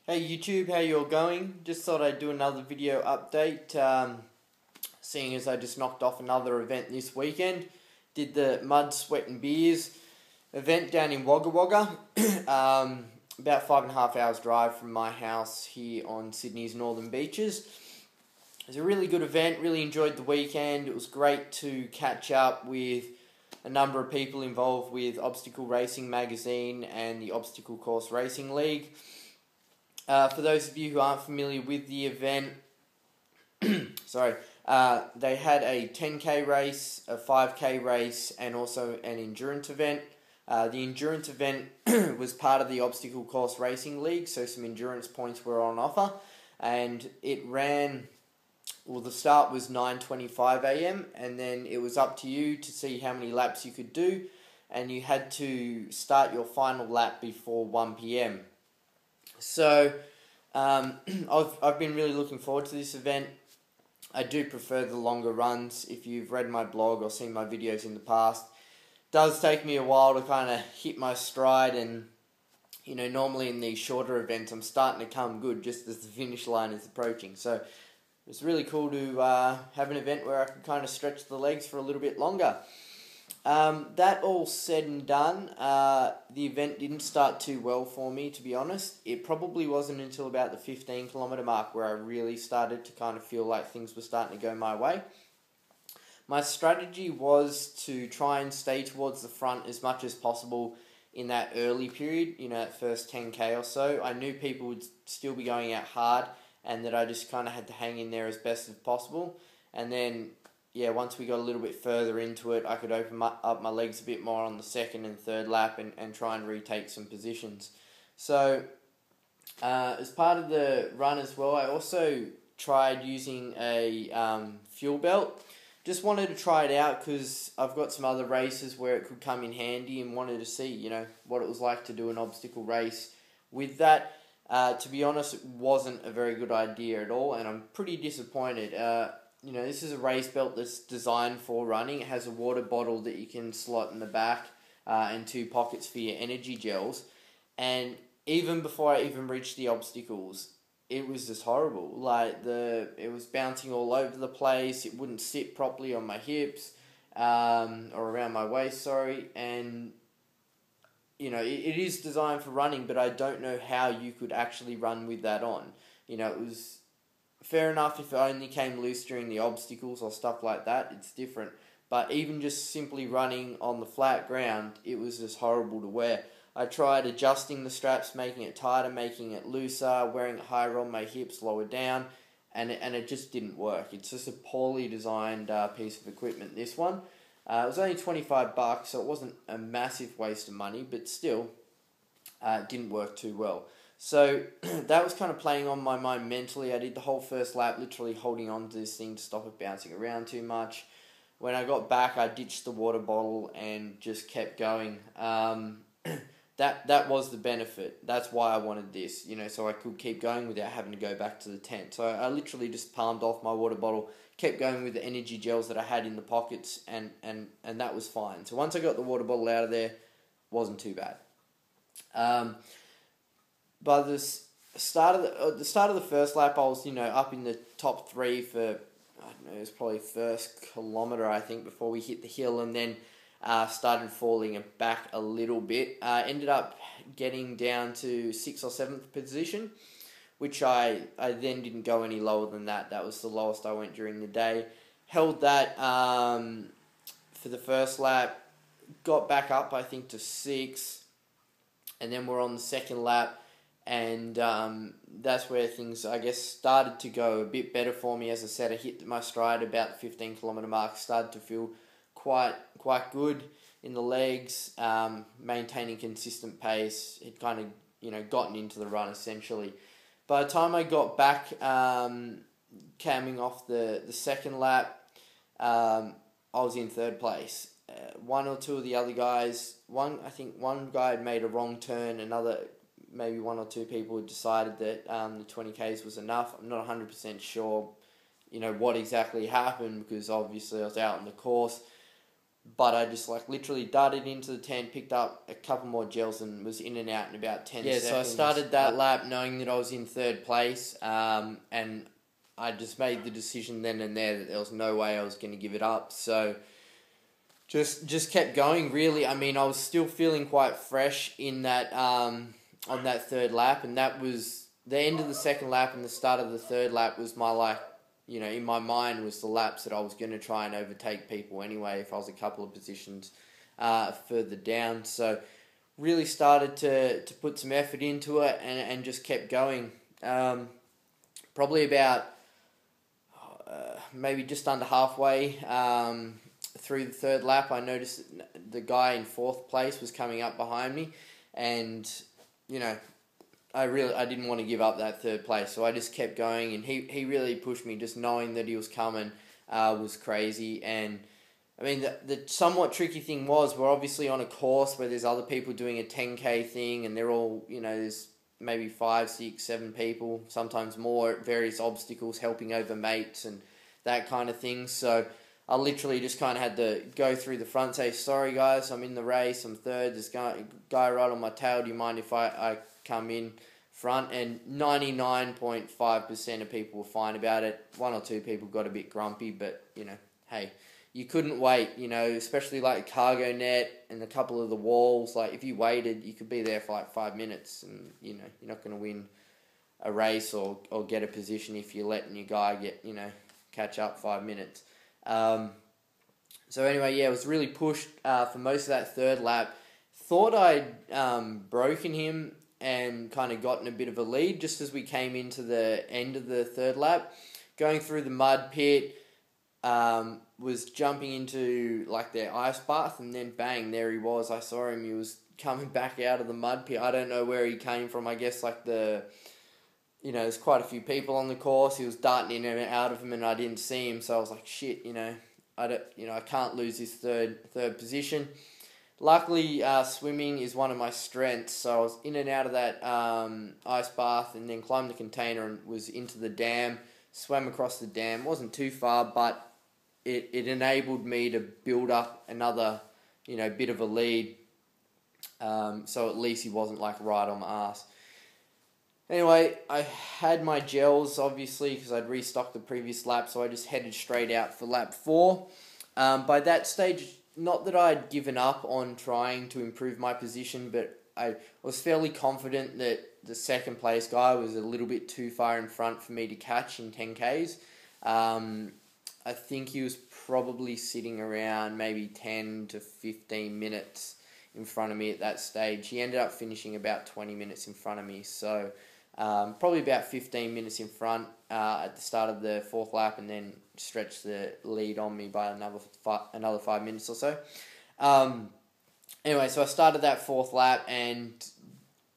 Hey YouTube, how you all going? Just thought I'd do another video update, seeing as I just knocked off another event this weekend. Did the Mud, Sweat and Beers event down in Wagga Wagga, about 5.5 hours drive from my house here on Sydney's northern beaches. It was a really good event, really enjoyed the weekend. It was great to catch up with a number of people involved with Obstacle Racing Magazine and the Obstacle Course Racing League. For those of you who aren't familiar with the event, they had a 10k race, a 5k race, and also an endurance event. The endurance event was part of the Obstacle Course Racing League, so some endurance points were on offer, and it ran. Well, the start was 9:25 a.m. and then it was up to you to see how many laps you could do, and you had to start your final lap before 1 p.m. So, I've been really looking forward to this event. I do prefer the longer runs. If you've read my blog or seen my videos in the past, it does take me a while to kind of hit my stride, and normally in these shorter events I'm starting to come good just as the finish line is approaching. So it was really cool to have an event where I could kind of stretch the legs for a little bit longer. That all said and done, the event didn't start too well for me, to be honest. It probably wasn't until about the 15 kilometre mark where I really started to kind of feel like things were starting to go my way. My strategy was to try and stay towards the front as much as possible in that early period, that first 10k or so. I knew people would still be going out hard, and that I just kind of had to hang in there as best as possible. And then, once we got a little bit further into it, I could open up my legs a bit more on the second and third lap and try and retake some positions. So, as part of the run as well, I also tried using a fuel belt. Just wanted to try it out because I've got some other races where it could come in handy, and wanted to see, what it was like to do an obstacle race with that. To be honest, it wasn't a very good idea at all, and I'm pretty disappointed. This is a race belt that's designed for running. It has a water bottle that you can slot in the back, and 2 pockets for your energy gels. And even before I even reached the obstacles, it was just horrible. It was bouncing all over the place. It wouldn't sit properly on my hips, or around my waist, and it is designed for running, but I don't know how you could actually run with that on. It was fair enough if it only came loose during the obstacles or stuff like that, it's different. But even just simply running on the flat ground, it was just horrible to wear. I tried adjusting the straps, making it tighter, making it looser, wearing it higher on my hips, lower down, and it just didn't work. It's just a poorly designed piece of equipment, this one. It was only $25, so it wasn't a massive waste of money, but still, it didn't work too well. So that was kind of playing on my mind mentally. I did the whole first lap literally holding on to this thing to stop it bouncing around too much. When I got back, I ditched the water bottle and just kept going. That was the benefit. That's why I wanted this, so I could keep going without having to go back to the tent. So I literally just palmed off my water bottle, kept going with the energy gels that I had in the pockets, and that was fine. So once I got the water bottle out of there, wasn't too bad. By the start of the first lap, I was up in the top 3 for, I don't know, it was probably first kilometre, I think, before we hit the hill, and then started falling back a little bit. Ended up getting down to 6th or 7th position, which I then didn't go any lower than that. That was the lowest I went during the day. Held that for the first lap, got back up, I think, to 6th, and then we're on the second lap, and that's where things, I guess, started to go a bit better for me. As I said, I hit my stride about the 15 kilometre mark, started to feel quite good in the legs, maintaining consistent pace. It kind of, gotten into the run essentially. By the time I got back, coming off the second lap, I was in 3rd place. One or two of the other guys, I think one guy had made a wrong turn, maybe 1 or 2 people had decided that the 20Ks was enough. I'm not 100% sure, what exactly happened, because obviously I was out on the course. but I just like literally darted into the tent, picked up a couple more gels, and was in and out in about 10 seconds. Yeah, so I started that lap knowing that I was in third place, and I just made the decision then and there that there was no way I was going to give it up. So just kept going, really. I mean, I was still feeling quite fresh in that on that third lap, and that was the end of the second lap and the start of the third lap was my, like, you know, in my mind was the laps that I was going to try and overtake people anyway if I was a couple of positions further down. So really started to put some effort into it and just kept going. Probably about maybe just under halfway through the third lap, I noticed the guy in fourth place was coming up behind me, and you know, I didn't want to give up that third place, so I just kept going, and he really pushed me. Just knowing that he was coming was crazy. And I mean, the somewhat tricky thing was we're obviously on a course where there's other people doing a 10K thing, and they're all, you know, there's maybe 5, 6, 7 people, sometimes more, at various obstacles, helping over mates and that kind of thing. So I literally just kind of had to go through the front, say, sorry guys, I'm in the race, I'm third, there's a guy right on my tail, do you mind if I come in front? And 99.5% of people were fine about it. 1 or 2 people got a bit grumpy, but, you know, hey, you couldn't wait, you know, especially like a cargo net and a couple of the walls. Like, if you waited, you could be there for like 5 minutes, and, you know, you're not going to win a race or get a position if you're letting your guy get, you know, catch up 5 minutes. So anyway, yeah, I was really pushed for most of that third lap. Thought I'd broken him and kind of gotten a bit of a lead just as we came into the end of the third lap. Going through the mud pit, was jumping into like their ice bath, and then bang, there he was. I saw him, he was coming back out of the mud pit. I don't know where he came from. I guess like you know, there's quite a few people on the course. He was darting in and out of them, and I didn't see him, so I was like, shit, you know, I can't lose this third position. Luckily, swimming is one of my strengths, so I was in and out of that ice bath, and then climbed the container and was into the dam, swam across the dam. It wasn't too far, but it enabled me to build up another, you know, bit of a lead, so at least he wasn't like right on my ass. Anyway, I had my gels, obviously, because I'd restocked the previous lap, so I just headed straight out for lap 4. By that stage, not that I'd given up on trying to improve my position, but I was fairly confident that the second place guy was a little bit too far in front for me to catch in 10Ks. I think he was probably sitting around maybe 10 to 15 minutes in front of me at that stage. He ended up finishing about 20 minutes in front of me, so probably about 15 minutes in front at the start of the 4th lap, and then stretched the lead on me by another 5 minutes or so. Anyway, so I started that 4th lap, and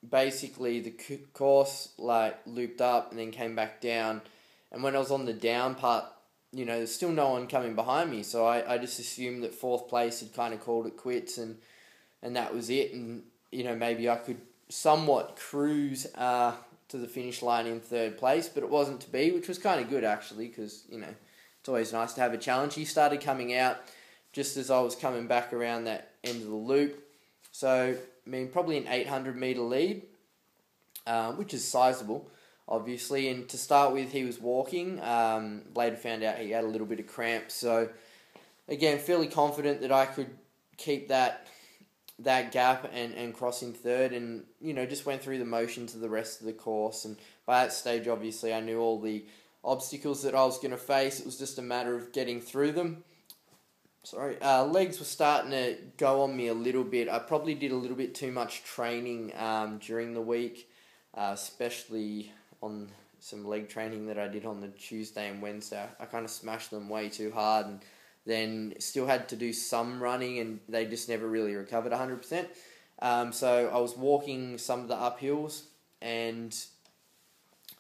basically the course like looped up and then came back down, and when I was on the down part, you know, there's still no one coming behind me, so I just assumed that 4th place had kind of called it quits, and that was it, and, you know, maybe I could somewhat cruise to the finish line in 3rd place, but it wasn't to be, which was kind of good actually, because, you know, it's always nice to have a challenge. He started coming out just as I was coming back around that end of the loop, so, I mean, probably an 800 metre lead, which is sizable, obviously, and to start with, he was walking. Later found out he had a little bit of cramp, so, again, fairly confident that I could keep that gap and cross in 3rd, and, you know, just went through the motions of the rest of the course, and by that stage, obviously, I knew all the obstacles that I was going to face. It was just a matter of getting through them. Legs were starting to go on me a little bit. I probably did a little bit too much training during the week, especially on some leg training that I did on the Tuesday and Wednesday. I kind of smashed them way too hard, and then still had to do some running, and they just never really recovered 100%. So I was walking some of the uphills, and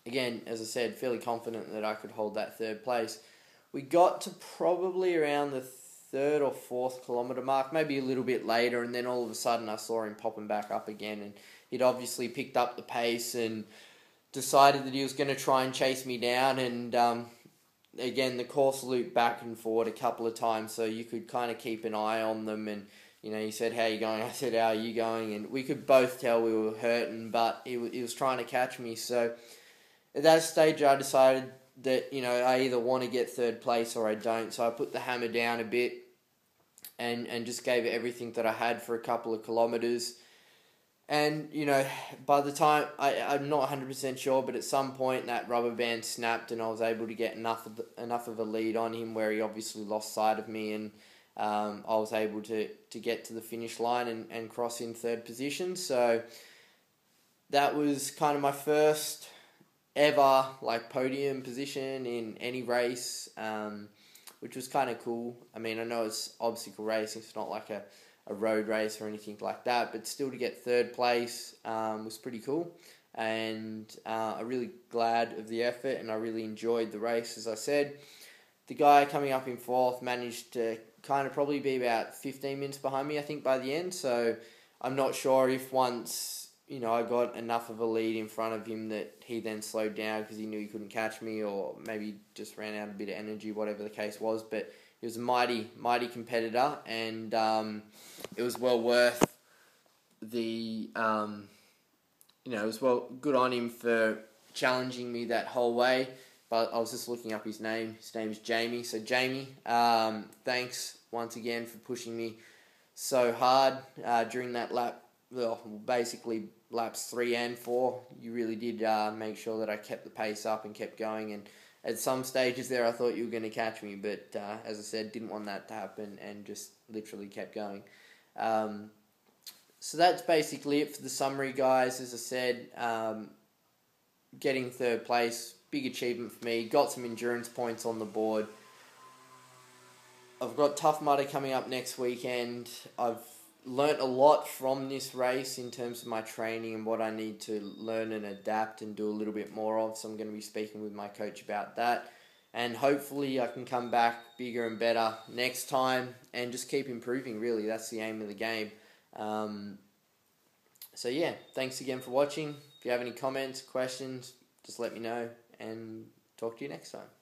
again, as I said, fairly confident that I could hold that 3rd place. We got to probably around the 3rd or 4th kilometre mark, maybe a little bit later, and then all of a sudden I saw him popping back up again, and he'd obviously picked up the pace and decided that he was going to try and chase me down, and again, the course looped back and forward a couple of times, so you could kind of keep an eye on them. And he said, "How you going?" I said, "How are you going?" And we could both tell we were hurting, but he was trying to catch me. So at that stage, I decided that I either want to get third place or I don't. So I put the hammer down a bit and just gave it everything that I had for a couple of kilometers. And, by the time, I'm not 100% sure, but at some point that rubber band snapped and I was able to get enough of a lead on him where he obviously lost sight of me, and I was able to get to the finish line and cross in third position. So that was kind of my first ever podium position in any race, which was kind of cool. I mean, I know it's obstacle racing, it's not like a road race or anything like that, but still to get third place was pretty cool, and I'm really glad of the effort, and I really enjoyed the race. As I said, the guy coming up in fourth managed to kind of probably be about 15 minutes behind me, I think, by the end, so I'm not sure if once I got enough of a lead in front of him that he then slowed down because he knew he couldn't catch me, or maybe just ran out a bit of energy, whatever the case was. But he was a mighty competitor, and it was well worth the, it was good on him for challenging me that whole way. But I was just looking up his name. His name's Jamie. So Jamie, thanks once again for pushing me so hard during that lap. Well, basically laps 3 and 4. You really did make sure that I kept the pace up and kept going, and at some stages there I thought you were going to catch me, but as I said, didn't want that to happen and just literally kept going. So that's basically it for the summary, guys. As I said, getting third place, big achievement for me. Got some endurance points on the board. I've got Tough Mudder coming up next weekend. I've learnt a lot from this race in terms of my training and what I need to learn and adapt and do a little bit more of, so I'm going to be speaking with my coach about that, and hopefully I can come back bigger and better next time and just keep improving. Really, that's the aim of the game. So yeah, thanks again for watching. If you have any comments, questions, just let me know, and talk to you next time.